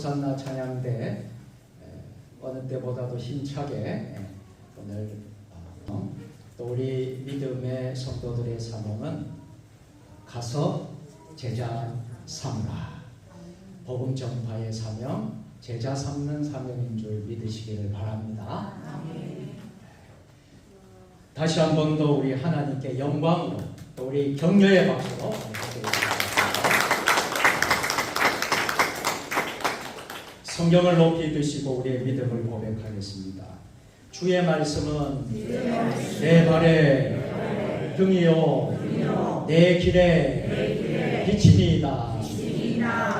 호산나 찬양대 어느 때보다도 힘차게 오늘 또 우리 믿음의 성도들의 사명은 가서 제자 삼라, 복음 전파의 사명, 제자 삼는 사명인 줄 믿으시기를 바랍니다. 다시 한 번 더 우리 하나님께 영광으로 또 우리 격려의 박수로 성경을 높이 드시고 우리의 믿음을 고백하겠습니다. 주의 말씀은 내 발에 등이요 내 길에 빛이니이다.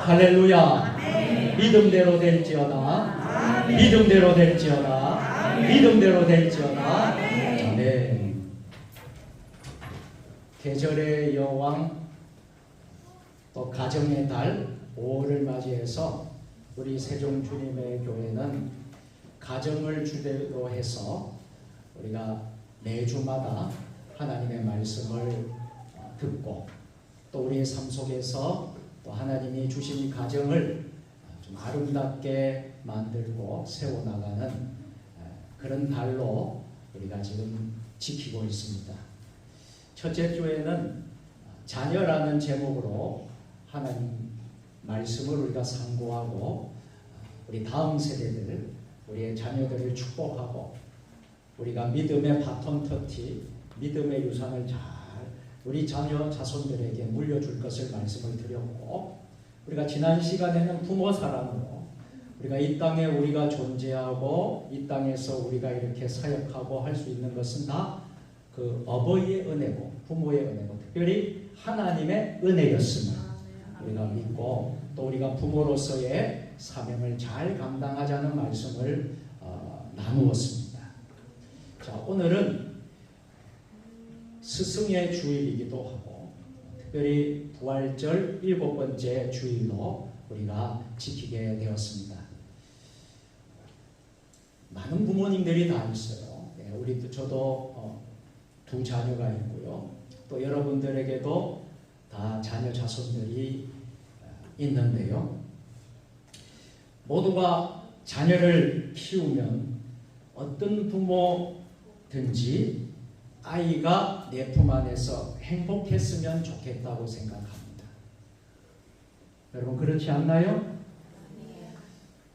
할렐루야. 믿음대로 될지어다. 믿음대로 될지어다. 믿음대로 될지어다. 아멘. 계절의 여왕 또 가정의 달 5월을 맞이해서 우리 세종 주님의 교회는 가정을 주제로 해서 우리가 매주마다 하나님의 말씀을 듣고 또 우리의 삶 속에서 또 하나님이 주신 가정을 좀 아름답게 만들고 세워나가는 그런 달로 우리가 지금 지키고 있습니다. 첫째 주에는 자녀라는 제목으로 하나님 말씀을 우리가 상고하고 우리 다음 세대들, 우리의 자녀들을 축복하고 우리가 믿음의 바톤 터치, 믿음의 유산을 잘 우리 자녀 자손들에게 물려줄 것을 말씀을 드렸고, 우리가 지난 시간에는 부모 사랑으로 우리가 이 땅에 우리가 존재하고 이 땅에서 우리가 이렇게 사역하고 할 수 있는 것은 다 그 어버이의 은혜고 부모의 은혜고 특별히 하나님의 은혜였음을 우리가 믿고 또 우리가 부모로서의 사명을 잘 감당하자는 말씀을 나누었습니다. 자, 오늘은 스승의 주일이기도 하고 특별히 부활절 7번째 주일로 우리가 지키게 되었습니다. 많은 부모님들이 다 있어요. 저도 두 자녀가 있고요. 또 여러분들에게도 다 자녀 자손들이 있는데요. 모두가 자녀를 키우면 어떤 부모든지 아이가 내 품 안에서 행복했으면 좋겠다고 생각합니다. 여러분 그렇지 않나요?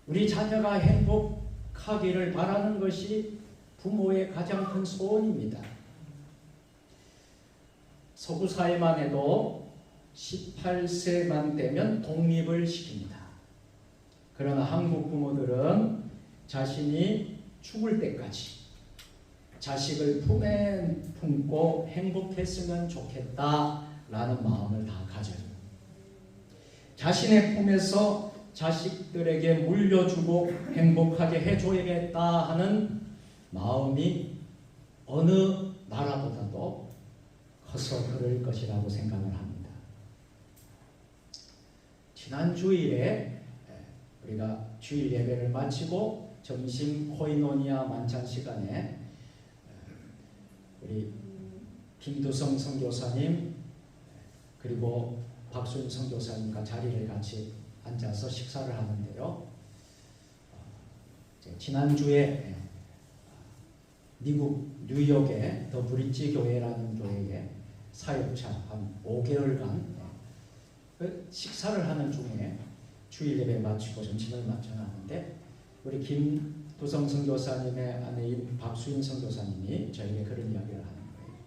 우리 자녀가 행복하기를 바라는 것이 부모의 가장 큰 소원입니다. 서구 사회만 해도 18세만 되면 독립을 시킵니다. 그러나 한국 부모들은 자신이 죽을 때까지 자식을 품에 품고 행복했으면 좋겠다라는 마음을 다 가져요. 자신의 품에서 자식들에게 물려주고 행복하게 해줘야겠다 하는 마음이 어느 나라보다도 커서 그럴 것이라고 생각을 합니다. 지난 주일에 우리가 주일 예배를 마치고 점심 코이노니아 만찬 시간에 우리 김두성 선교사님 그리고 박수인 선교사님과 자리를 같이 앉아서 식사를 하는데요. 지난주에 미국 뉴욕의 더 브릿지 교회라는 교회에 사역차 한 5개월간 식사를 하는 중에 주일 예배 마치고 점심을 마쳐놨는데 우리 김두성 선교사님의 아내인 박수인 선교사님이 저에게 그런 이야기를 하는 거예요.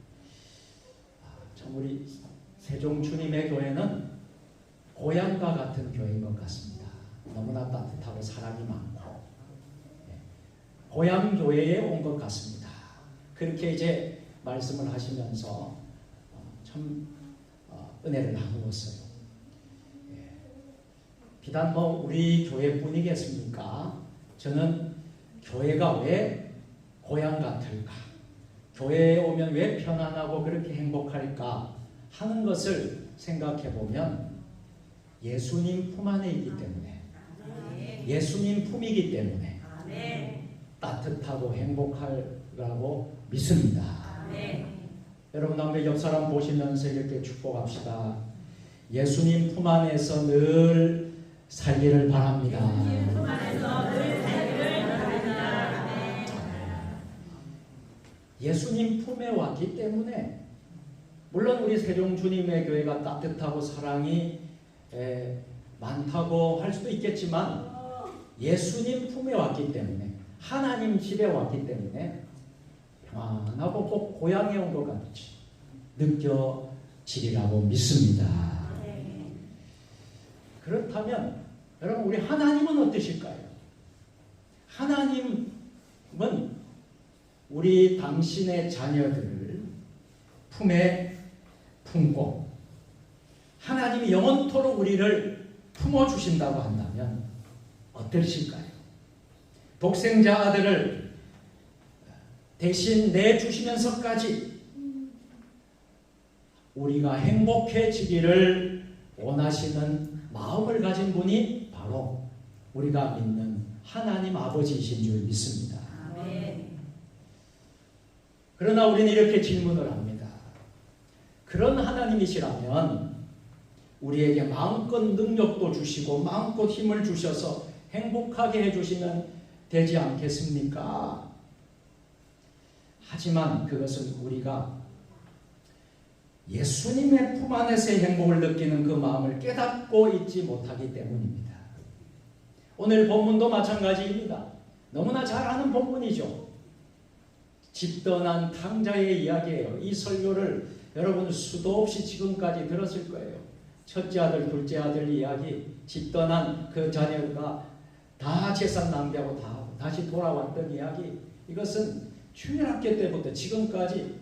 참 우리 세종 주님의 교회는 고향과 같은 교회인 것 같습니다. 너무나 따뜻하고 사람이 많고 고향 교회에 온 것 같습니다. 그렇게 이제 말씀을 하시면서 참 은혜를 나누었어요. 비단 우리 교회뿐이겠습니까? 저는 교회가 왜 고향 같을까? 교회에 오면 왜 편안하고 그렇게 행복할까? 하는 것을 생각해 보면 예수님 품 안에 있기 때문에 예수님 품이기 때문에 따뜻하고 행복하라고 믿습니다. 여러분 한번 옆 사람 보시면서 이렇게 축복합시다. 예수님 품 안에서 늘 살기를 바랍니다. 예수님 품에 왔기 때문에 물론 우리 세종 주님의 교회가 따뜻하고 사랑이 많다고 할 수도 있겠지만 예수님 품에 왔기 때문에 하나님 집에 왔기 때문에 평안하고 꼭 고향에 온 것 같이 느껴지리라고 믿습니다. 그렇다면 여러분 우리 하나님은 어떠실까요? 하나님은 우리 당신의 자녀들을 품에 품고 하나님이 영원토록 우리를 품어주신다고 한다면 어떠실까요? 독생자 아들을 대신 내주시면서까지 우리가 행복해지기를 원하시는 마음을 가진 분이 바로 우리가 믿는 하나님 아버지이신 줄 믿습니다. 그러나 우리는 이렇게 질문을 합니다. 그런 하나님이시라면 우리에게 마음껏 능력도 주시고 마음껏 힘을 주셔서 행복하게 해주시면 되지 않겠습니까? 하지만 그것은 우리가 예수님의 품 안에서의 행복을 느끼는 그 마음을 깨닫고 있지 못하기 때문입니다. 오늘 본문도 마찬가지입니다. 너무나 잘 아는 본문이죠. 집 떠난 탕자의 이야기예요. 이 설교를 여러분 수도 없이 지금까지 들었을 거예요. 첫째 아들, 둘째 아들 이야기, 집 떠난 그 자녀가 다 재산 낭비하고 다 다시 돌아왔던 이야기. 이것은 주일학교 때부터 지금까지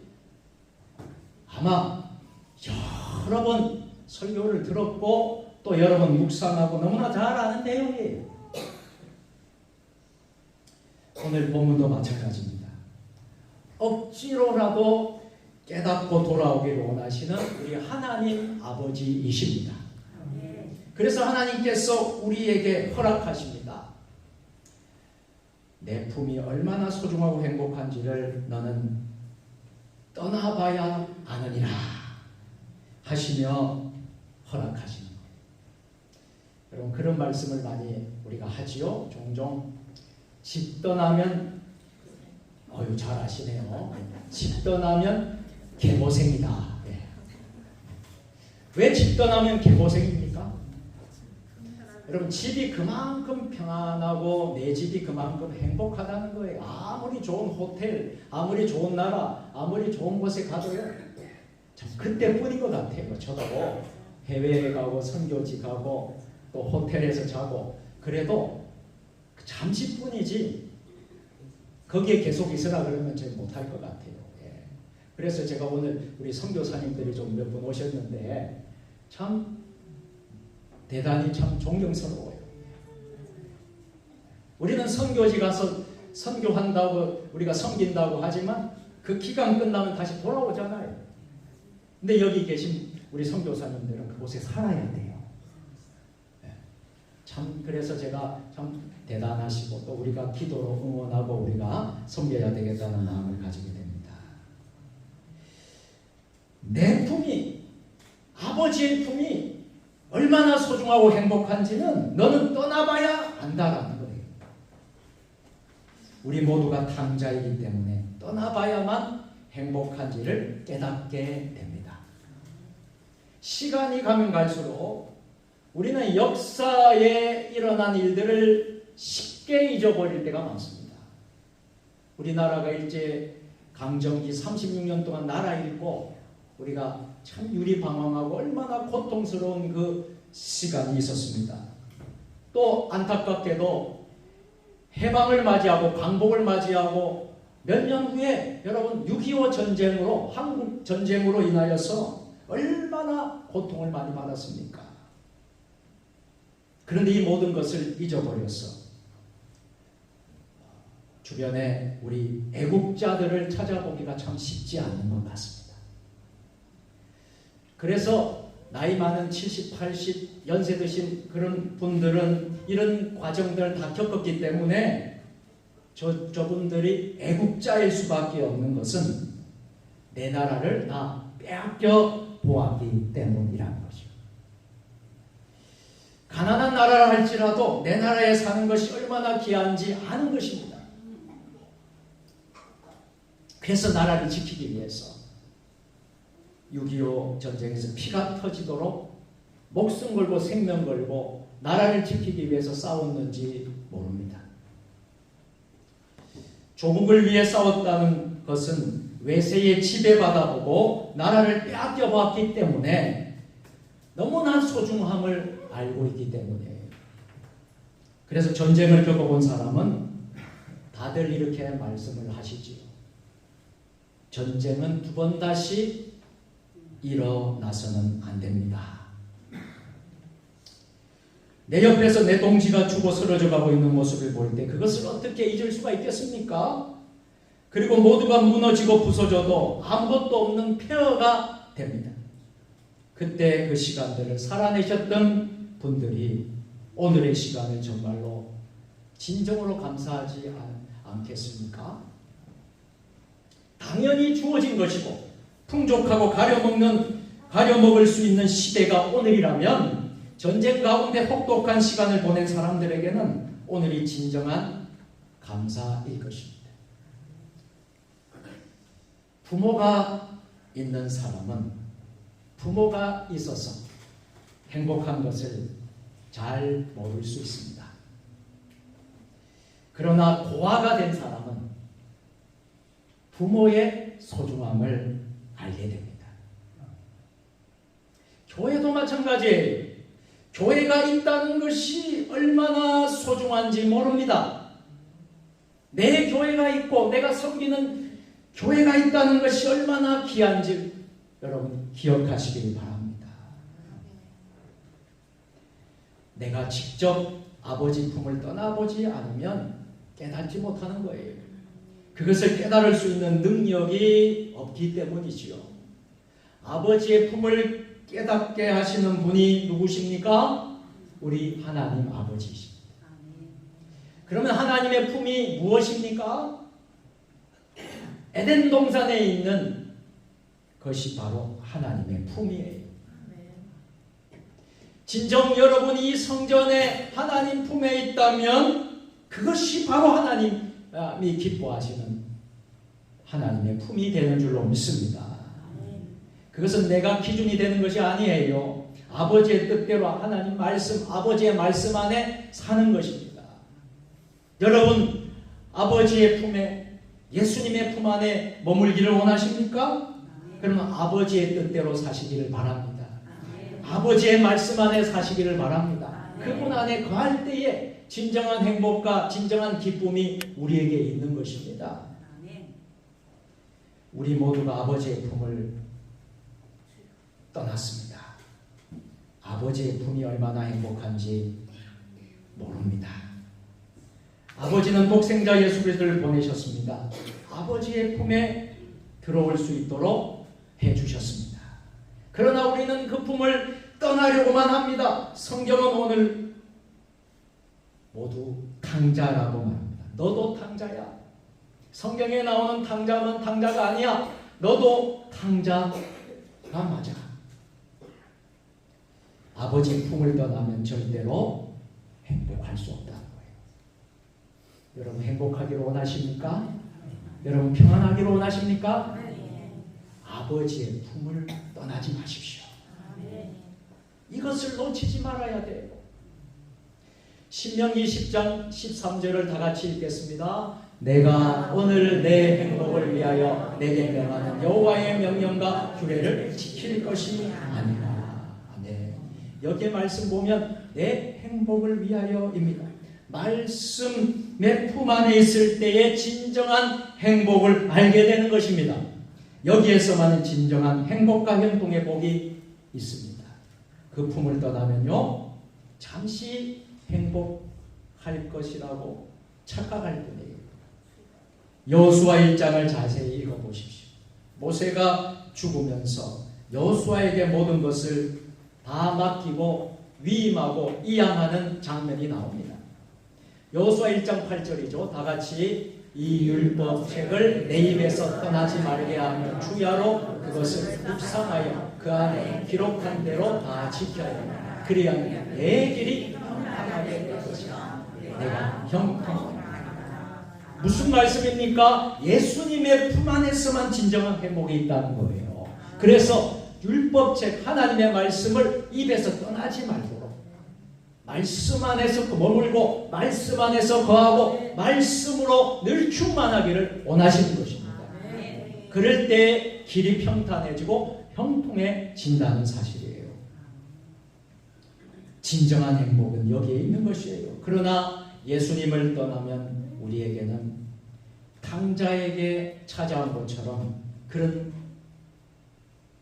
아마 여러 번 설교를 들었고 또 여러 번 묵상하고 너무나 잘 아는 내용이에요. 오늘 본문도 마찬가지입니다. 억지로라도 깨닫고 돌아오기를 원하시는 우리 하나님 아버지이십니다. 그래서 하나님께서 우리에게 허락하십니다. 내 품이 얼마나 소중하고 행복한지를 너는 떠나봐야 아느니라 하시며 허락하시는 거예요. 여러분 그런 말씀을 많이 우리가 하지요. 종종 집 떠나면 잘 아시네요. 집 떠나면 개고생이다. 네. 왜 집 떠나면 개고생입니까? 여러분 집이 그만큼 평안하고 내 집이 그만큼 행복하다는 거예요. 아무리 좋은 호텔, 아무리 좋은 나라, 아무리 좋은 곳에 가도요. 참 그때뿐인 것 같아요. 저도 해외에 가고 선교지 가고 또 호텔에서 자고 그래도 잠시뿐이지 거기에 계속 있으라 그러면 제가 못할 것 같아요. 예. 그래서 제가 오늘 우리 선교사님들이 좀 몇 분 오셨는데 참 대단히 참 존경스러워요. 우리는 선교지 가서 선교한다고 우리가 섬긴다고 하지만 그 기간 끝나면 다시 돌아오잖아요. 근데 여기 계신 우리 선교사님들은 그곳에 살아야 돼요. 참 그래서 제가 참 대단하시고 또 우리가 기도로 응원하고 우리가 섬겨야 되겠다는 마음을 가지게 됩니다. 내 품이 아버지의 품이 얼마나 소중하고 행복한지는 너는 떠나봐야 안다라는 거예요. 우리 모두가 탕자이기 때문에 떠나봐야만 행복한지를 깨닫게 됩니다. 시간이 가면 갈수록 우리는 역사에 일어난 일들을 쉽게 잊어버릴 때가 많습니다. 우리나라가 일제 강점기 36년 동안 나라 잃고 우리가 참 유리방황하고 얼마나 고통스러운 그 시간이 있었습니다. 또 안타깝게도 해방을 맞이하고 광복을 맞이하고 몇 년 후에 여러분 6.25 전쟁으로 한국 전쟁으로 인하여서 얼마나 고통을 많이 받았습니까? 그런데 이 모든 것을 잊어버렸어. 주변에 우리 애국자들을 찾아보기가 참 쉽지 않은 것 같습니다. 그래서 나이 많은 70, 80 연세 드신 그런 분들은 이런 과정들을 다 겪었기 때문에 저분들이 애국자일 수밖에 없는 것은 내 나라를 다 빼앗겨 보았기 때문이라는 거죠. 가난한 나라를 할지라도 내 나라에 사는 것이 얼마나 귀한지 아는 것입니다. 그래서 나라를 지키기 위해서 6.25 전쟁에서 피가 터지도록 목숨 걸고 생명 걸고 나라를 지키기 위해서 싸웠는지 모릅니다. 조국을 위해 싸웠다는 것은 외세에 지배받아 보고 나라를 빼앗겨 봤기 때문에 너무나 소중함을 알고 있기 때문이에요. 그래서 전쟁을 겪어본 사람은 다들 이렇게 말씀을 하시지요. 전쟁은 두 번 다시 일어나서는 안 됩니다. 내 옆에서 내 동지가 죽어 쓰러져 가고 있는 모습을 볼 때 그것을 어떻게 잊을 수가 있겠습니까? 그리고 모두가 무너지고 부서져도 아무것도 없는 폐허가 됩니다. 그때 그 시간들을 살아내셨던 분들이 오늘의 시간을 정말로 진정으로 감사하지 않겠습니까? 당연히 주어진 것이고 풍족하고 가려먹을 수 있는 시대가 오늘이라면 전쟁 가운데 혹독한 시간을 보낸 사람들에게는 오늘이 진정한 감사일 것입니다. 부모가 있는 사람은 부모가 있어서 행복한 것을 잘 모를 수 있습니다. 그러나 고아가 된 사람은 부모의 소중함을 알게 됩니다. 교회도 마찬가지예요. 교회가 있다는 것이 얼마나 소중한지 모릅니다. 내 교회가 있고 내가 섬기는 교회가 있다는 것이 얼마나 귀한지 여러분 기억하시길 바랍니다. 내가 직접 아버지 품을 떠나보지 않으면 깨닫지 못하는 거예요. 그것을 깨달을 수 있는 능력이 없기 때문이지요. 아버지의 품을 깨닫게 하시는 분이 누구십니까? 우리 하나님 아버지이십니다. 그러면 하나님의 품이 무엇입니까? 에덴 동산에 있는 것이 바로 하나님의 품이에요. 진정 여러분이 성전에 하나님 품에 있다면 그것이 바로 하나님이 기뻐하시는 하나님의 품이 되는 줄로 믿습니다. 그것은 내가 기준이 되는 것이 아니에요. 아버지의 뜻대로 하나님 말씀, 아버지의 말씀 안에 사는 것입니다. 여러분, 아버지의 품에, 예수님의 품 안에 머물기를 원하십니까? 그러면 아버지의 뜻대로 사시기를 바랍니다. 아버지의 말씀 안에 사시기를 바랍니다. 그분 안에 거할 때에 진정한 행복과 진정한 기쁨이 우리에게 있는 것입니다. 우리 모두가 아버지의 품을 떠났습니다. 아버지의 품이 얼마나 행복한지 모릅니다. 아버지는 독생자 예수 그리스도를 보내셨습니다. 아버지의 품에 들어올 수 있도록 해주셨습니다. 그러나 우리는 그 품을 떠나려고만 합니다. 성경은 오늘 모두 탕자라고 말합니다. 너도 탕자야. 성경에 나오는 탕자는 탕자가 아니야. 너도 탕자가 맞아. 아버지의 품을 떠나면 절대로 행복할 수 없다는 거예요. 여러분 행복하기를 원하십니까? 여러분 평안하기를 원하십니까? 아버지의 품을 떠나지 마십시오. 이것을 놓치지 말아야 돼요. 신명기 10장 13절을 다 같이 읽겠습니다. 내가 오늘 내 행복을 위하여 내게 명하는 여호와의 명령과 규례를 지킬 것이 아니라. 아멘. 여기에 말씀 보면 내 행복을 위하여입니다. 말씀의 품 안에 있을 때의 진정한 행복을 알게 되는 것입니다. 여기에서만 진정한 행복과 형통의 복이 있습니다. 그 품을 떠나면요 잠시 행복할 것이라고 착각할 뿐이에요. 여호수아 1장을 자세히 읽어보십시오. 모세가 죽으면서 여호수아에게 모든 것을 다 맡기고 위임하고 이양하는 장면이 나옵니다. 여호수아 1장 8절이죠. 다 같이 이 율법책을 내 입에서 떠나지 말게 하며 주야로 그것을 묵상하여 그 안에 기록한 대로 다 지켜야 한다. 그리하면 내 길이 평안하게 될 것이다. 내가 형통하게. 무슨 말씀입니까? 예수님의 품 안에서만 진정한 행복이 있다는 거예요. 그래서 율법책 하나님의 말씀을 입에서 떠나지 말도록 말씀 안에서 머물고 말씀 안에서 거하고 말씀으로 늘 충만하기를 원하시는 것입니다. 그럴 때 길이 평탄해지고 형통해진다는 사실이에요. 진정한 행복은 여기에 있는 것이에요. 그러나 예수님을 떠나면 우리에게는 탕자에게 찾아온 것처럼 그런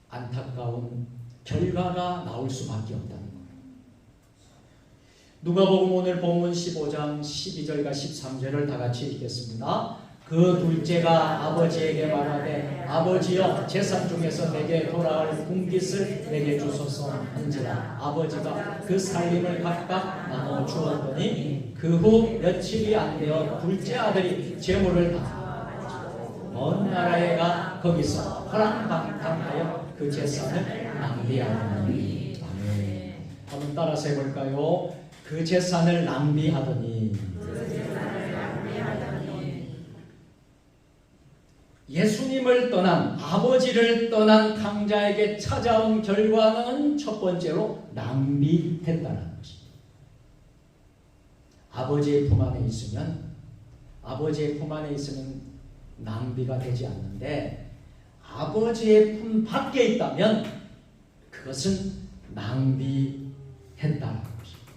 안타까운 결과가 나올 수밖에 없다는 거예요. 누가복음 오늘 본문 15장 12절과 13절을 다 같이 읽겠습니다. 그 둘째가 아버지에게 말하되 아버지여 재산 중에서 내게 돌아올 궁깃을 내게 주소서 한지라. 아버지가 그 살림을 각각 나눠 주었더니 그 후 며칠이 안 되어 둘째 아들이 재물을 다 가지고 먼 나라에 가 거기서 허랑방탕하여 그 재산을 낭비하더니. 아멘. 한번 따라서 해볼까요? 그 재산을 낭비하더니. 예수님을 떠난, 아버지를 떠난 탕자에게 찾아온 결과는 첫 번째로 낭비했다는 것입니다. 아버지의 품 안에 있으면 낭비가 되지 않는데, 아버지의 품 밖에 있다면 그것은 낭비했다는 것입니다.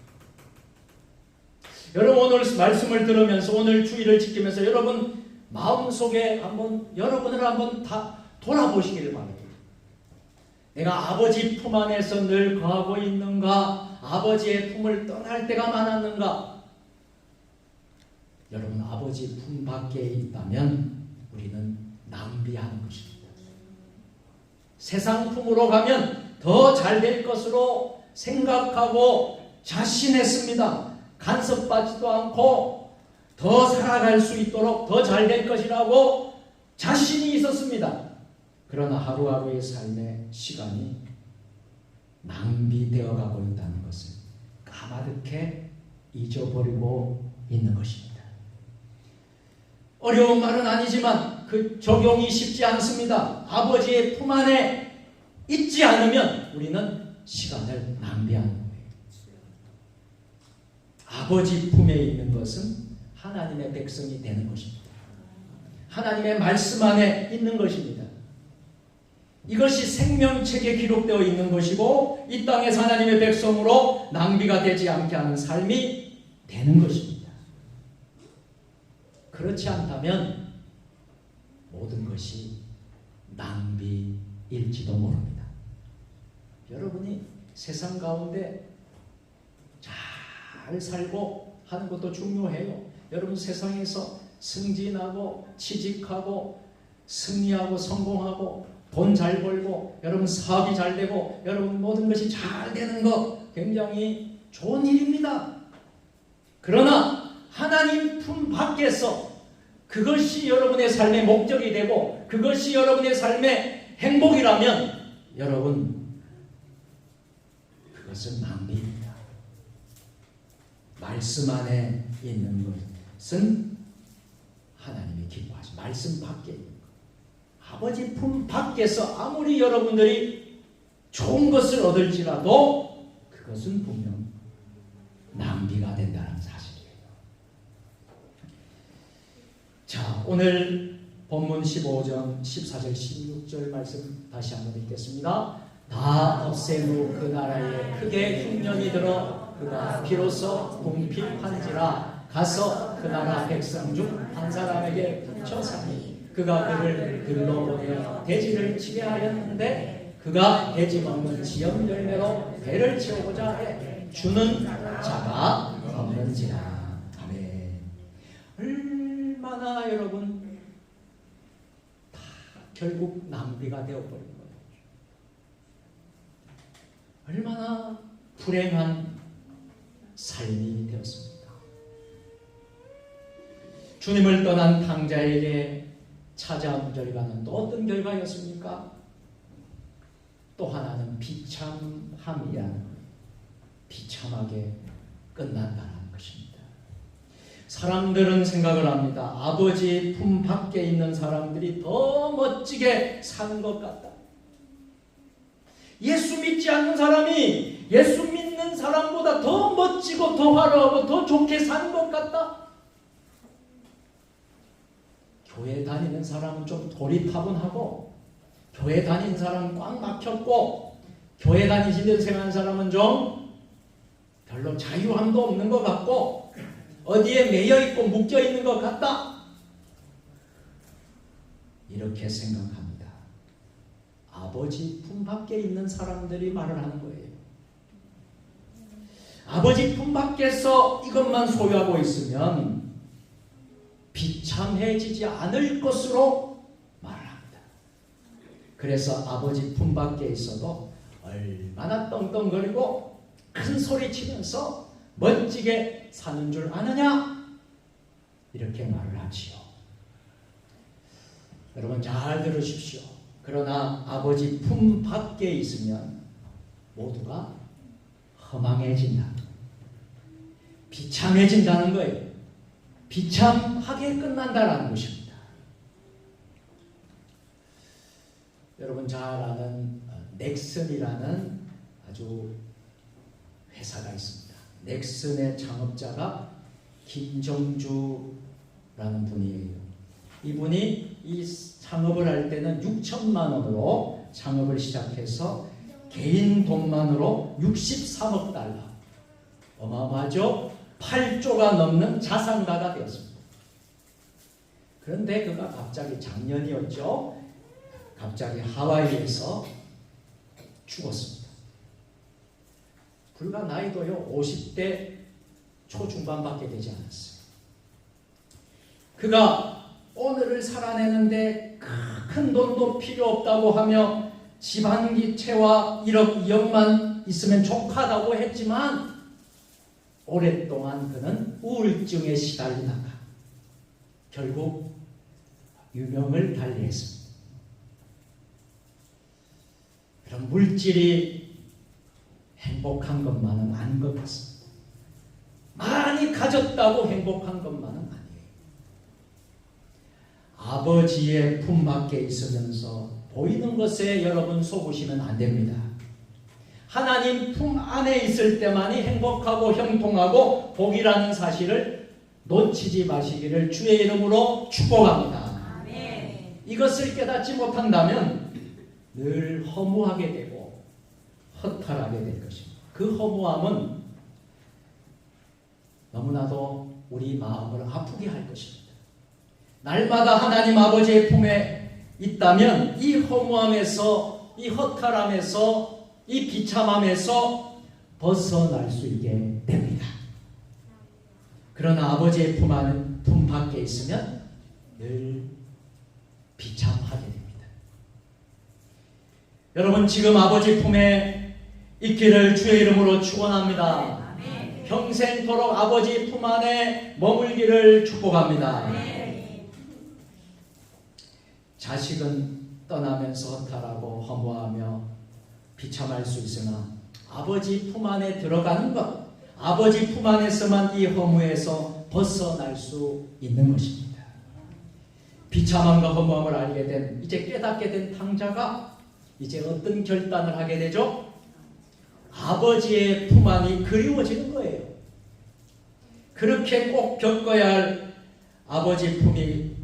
여러분, 오늘 말씀을 들으면서, 오늘 주일을 지키면서 여러분 마음속에 여러분을 한번 다 돌아보시기를 바랍니다. 내가 아버지 품 안에서 늘 거하고 있는가? 아버지의 품을 떠날 때가 많았는가? 여러분, 아버지 품 밖에 있다면 우리는 낭비하는 것입니다. 세상 품으로 가면 더 잘 될 것으로 생각하고 자신했습니다. 간섭받지도 않고 더 살아갈 수 있도록 더 잘 될 것이라고 자신이 있었습니다. 그러나 하루하루의 삶의 시간이 낭비되어 가고 있다는 것을 까마득해 잊어버리고 있는 것입니다. 어려운 말은 아니지만 그 적용이 쉽지 않습니다. 아버지의 품 안에 있지 않으면 우리는 시간을 낭비하는 거예요. 아버지 품에 있는 것은 하나님의 백성이 되는 것입니다. 하나님의 말씀 안에 있는 것입니다. 이것이 생명책에 기록되어 있는 것이고 이 땅에서 하나님의 백성으로 낭비가 되지 않게 하는 삶이 되는 것입니다. 그렇지 않다면 모든 것이 낭비일지도 모릅니다. 여러분이 세상 가운데 잘 살고 하는 것도 중요해요. 여러분 세상에서 승진하고 취직하고 승리하고 성공하고 돈 잘 벌고 여러분 사업이 잘 되고 여러분 모든 것이 잘 되는 것 굉장히 좋은 일입니다. 그러나 하나님 품 밖에서 그것이 여러분의 삶의 목적이 되고 그것이 여러분의 삶의 행복이라면 여러분 그것은 낭비입니다. 말씀 안에 있는 것은 하나님이 기뻐하시. 말씀 밖에 있는 것. 아버지 품 밖에서 아무리 여러분들이 좋은 것을 얻을지라도 그것은 분명 낭비가 된다는 사실이에요. 자, 오늘 본문 15장 14절 16절 말씀 다시 한번 읽겠습니다. 다 없앤 후 그 나라에 크게 흉년이 들어 그가 비로소 궁핍한지라 가서 그 나라 백성 중 한 사람에게 붙여 사니 그가 그를 들러 보내 돼지를 치게 하였는데 그가 돼지 먹는 지염 열매로 배를 채우고자 해 주는 자가 없는지라. 아멘. 얼마나 여러분 다 결국 낭비가 되어버린 거예요. 얼마나 불행한 삶이 되었습니다. 주님을 떠난 탕자에게 찾아온 결과는 또 어떤 결과였습니까? 또 하나는 비참함이라는 거예요. 비참하게 끝난다는 것입니다. 사람들은 생각을 합니다. 아버지 품 밖에 있는 사람들이 더 멋지게 사는 것 같다. 예수 믿지 않는 사람이 예수 믿는 사람보다 더 멋지고 더 화려하고 더 좋게 사는 것 같다. 교회 다니는 사람은 좀 고리타분하고, 교회 다니는 사람은 꽉 막혔고, 교회 다니시는 생각하는 사람은 좀 별로 자유함도 없는 것 같고, 어디에 매여있고 묶여있는 것 같다. 이렇게 생각합니다. 아버지 품 밖에 있는 사람들이 말을 하는 거예요. 아버지 품 밖에서 이것만 소유하고 있으면 비참해지지 않을 것으로 말을 합니다. 그래서 아버지 품 밖에 있어도 얼마나 떵떵거리고 큰 소리 치면서 멋지게 사는 줄 아느냐? 이렇게 말을 하지요. 여러분 잘 들으십시오. 그러나 아버지 품 밖에 있으면 모두가 허망해진다. 비참해진다는 거예요. 비참하게 끝난다는 것입니다. 여러분 잘 아는 넥슨이라는 아주 회사가 있습니다. 넥슨의 창업자가 김정주라는 분이에요. 이분이 이 창업을 할 때는 6천만 원으로 창업을 시작해서 개인 돈만으로 63억 달러, 어마어마하죠? 8조가 넘는 자산가가 되었습니다. 그런데 그가 갑자기 작년이었죠. 갑자기 하와이에서 죽었습니다. 불과 나이도요 50대 초중반밖에 되지 않았어요. 그가 오늘을 살아내는데 큰 돈도 필요 없다고 하며 집안기채와 1억 2억만 있으면 족하다고 했지만 오랫동안 그는 우울증에 시달리다가 결국 유명을 달리했습니다. 그런 물질이 행복한 것만은 아닌 것 같습니다. 많이 가졌다고 행복한 것만은 아니에요. 아버지의 품 밖에 있으면서 보이는 것에 여러분 속으시면 안 됩니다. 하나님 품 안에 있을 때만이 행복하고 형통하고 복이라는 사실을 놓치지 마시기를 주의 이름으로 축복합니다. 아멘. 이것을 깨닫지 못한다면 늘 허무하게 되고 허탈하게 될 것입니다. 그 허무함은 너무나도 우리 마음을 아프게 할 것입니다. 날마다 하나님 아버지의 품에 있다면 이 허무함에서, 이 허탈함에서, 이 비참함에서 벗어날 수 있게 됩니다. 그러나 아버지의 품 밖에 있으면 늘 비참하게 됩니다. 여러분 지금 아버지 품에 있기를 주의 이름으로 축원합니다. 평생토록 아버지 품 안에 머물기를 축복합니다. 자식은 떠나면서 허탈하고 허무하며 비참할 수 있으나 아버지 품 안에 들어가는 것, 아버지 품 안에서만 이 허무에서 벗어날 수 있는 것입니다. 비참함과 허무함을 알게 된, 이제 깨닫게 된 탕자가 이제 어떤 결단을 하게 되죠? 아버지의 품 안이 그리워지는 거예요. 그렇게 꼭 겪어야 할 아버지 품이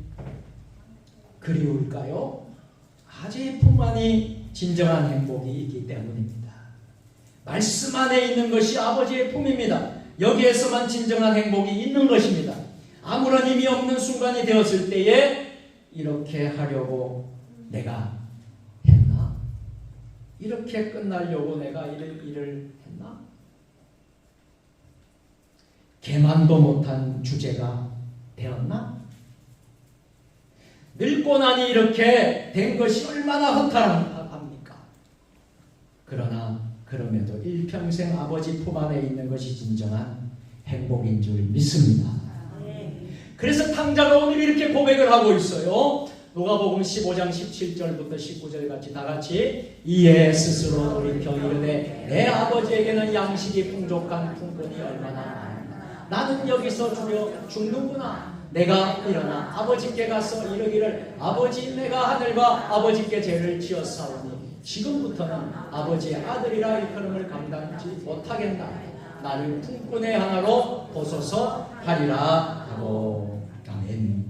그리울까요? 아버지의 품 안이 진정한 행복이 있기 때문입니다. 말씀 안에 있는 것이 아버지의 품입니다. 여기에서만 진정한 행복이 있는 것입니다. 아무런 의미 없는 순간이 되었을 때에 이렇게 하려고 내가 했나? 이렇게 끝나려고 내가 일을 했나? 개만도 못한 주제가 되었나? 늙고 나니 이렇게 된 것이 얼마나 허탈합니까? 그러나 그럼에도 일평생 아버지 품 안에 있는 것이 진정한 행복인 줄 믿습니다. 그래서 탕자가 오늘 이렇게 고백을 하고 있어요. 누가복음 15장 17절부터 19절 같이 다 같이 이에 스스로 돌이켜 이르되 내 아버지에게는 양식이 풍족한 품꾼이 얼마나 많으나 나는 여기서 죽는구나. 내가 일어나 아버지께 가서 이르기를 아버지 내가 하늘과 아버지께 죄를 지었사오니 지금부터는 아버지의 아들이라 일컬음을 감당하지 못하겠나. 나를 품꾼의 하나로 보소서 하리라 하고. 아멘.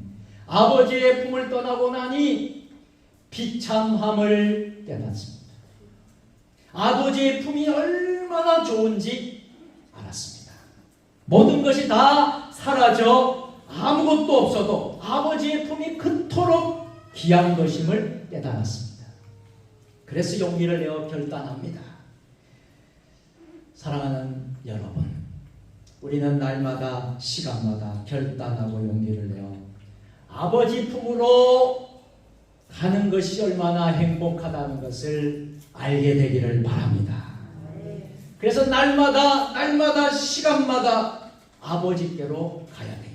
아버지의 품을 떠나고 나니 비참함을 깨닫습니다. 아버지의 품이 얼마나 좋은지 알았습니다. 모든 것이 다 사라져 아무것도 없어도 아버지의 품이 그토록 귀한 것임을 깨달았습니다. 그래서 용기를 내어 결단합니다. 사랑하는 여러분, 우리는 날마다 시간마다 결단하고 용기를 내어 아버지 품으로 가는 것이 얼마나 행복하다는 것을 알게 되기를 바랍니다. 그래서 날마다 시간마다 아버지께로 가야 돼요.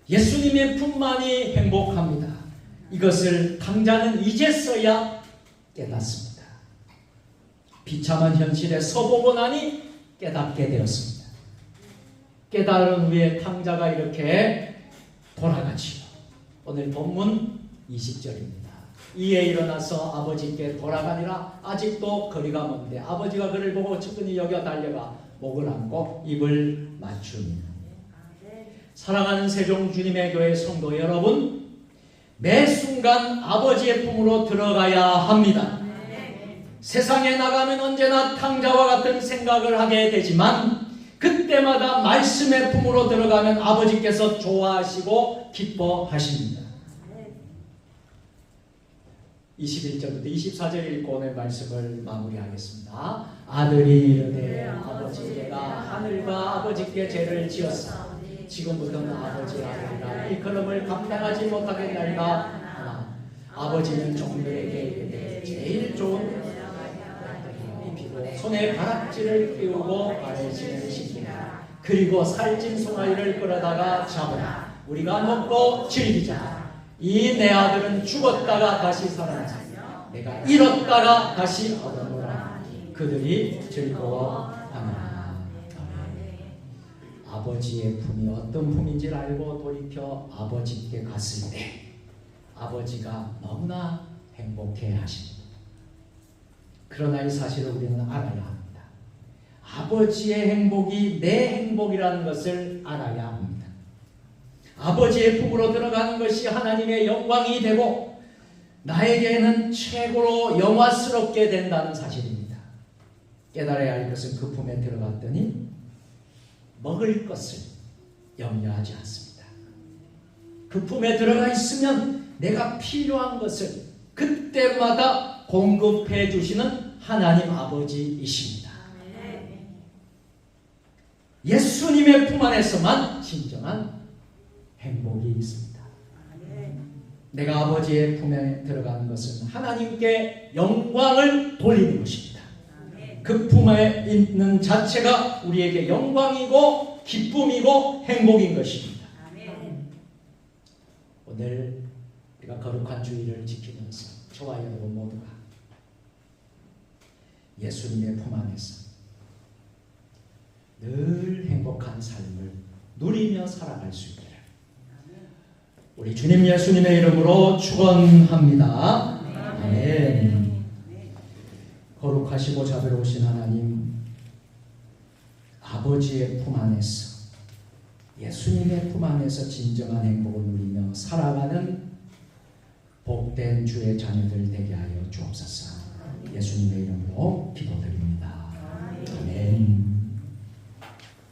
예수님의 품만이 행복합니다. 이것을 강자는 이제서야 깨닫습니다. 비참한 현실에 서보고 나니 깨닫게 되었습니다. 깨달은 후에 강자가 이렇게 돌아가지요. 오늘 본문 20절입니다. 이에 일어나서 아버지께 돌아가니라. 아직도 거리가 먼데 아버지가 그를 보고 측은히 여겨 달려가 목을 안고 입을 맞추니. 사랑하는 세종주님의 교회 성도 여러분, 매 순간 아버지의 품으로 들어가야 합니다. 세상에 나가면 언제나 탕자와 같은 생각을 하게 되지만 그때마다 말씀의 품으로 들어가면 아버지께서 좋아하시고 기뻐하십니다. 21절부터 24절 읽고 오늘 말씀을 마무리하겠습니다. 아들이 이르되 아버지 내가 하늘과 아버지께 죄를 지었사 지금부터는 아버지 아들이라 일컬음을 감당하지 못하겠나이다 하나. 아버지는 종들에게 이르되 제일 좋은 입히고 손에 가락지를 끼우고 아래지는 시키라. 그리고 살찐 송아지를 끌어다가 잡으라. 우리가 먹고 즐기자. 이 내 아들은 죽었다가 다시 살아나자. 내가 잃었다가 다시 얻어노라. 그들이 즐거워하노라. 아버지의 품이 어떤 품인지를 알고 돌이켜 아버지께 갔을 때 아버지가 너무나 행복해 하십니다. 그러나 이 사실을 우리는 알아야 합니다. 아버지의 행복이 내 행복이라는 것을 알아야 합니다. 아버지의 품으로 들어가는 것이 하나님의 영광이 되고 나에게는 최고로 영화스럽게 된다는 사실입니다. 깨달아야 할 것은 그 품에 들어갔더니 먹을 것을 염려하지 않습니다. 그 품에 들어가 있으면 내가 필요한 것을 그때마다 공급해 주시는 하나님 아버지이십니다. 예수님의 품 안에서만 진정한 행복이 있습니다. 내가 아버지의 품에 들어가는 것은 하나님께 영광을 돌리는 것입니다. 그 품에 있는 자체가 우리에게 영광이고 기쁨이고 행복인 것입니다. 오늘 우리가 거룩한 주일을 지키면서 저와 여러분 모두가 예수님의 품 안에서 늘 행복한 삶을 누리며 살아갈 수 있기를 우리 주님 예수님의 이름으로 축원합니다. 아멘. 거룩하시고 자비로우신 하나님, 아버지의 품 안에서 예수님의 품 안에서 진정한 행복을 누리며 살아가는 복된 주의 자녀들 되게 하여 주옵소서. 예수님의 이름으로 기도드립니다.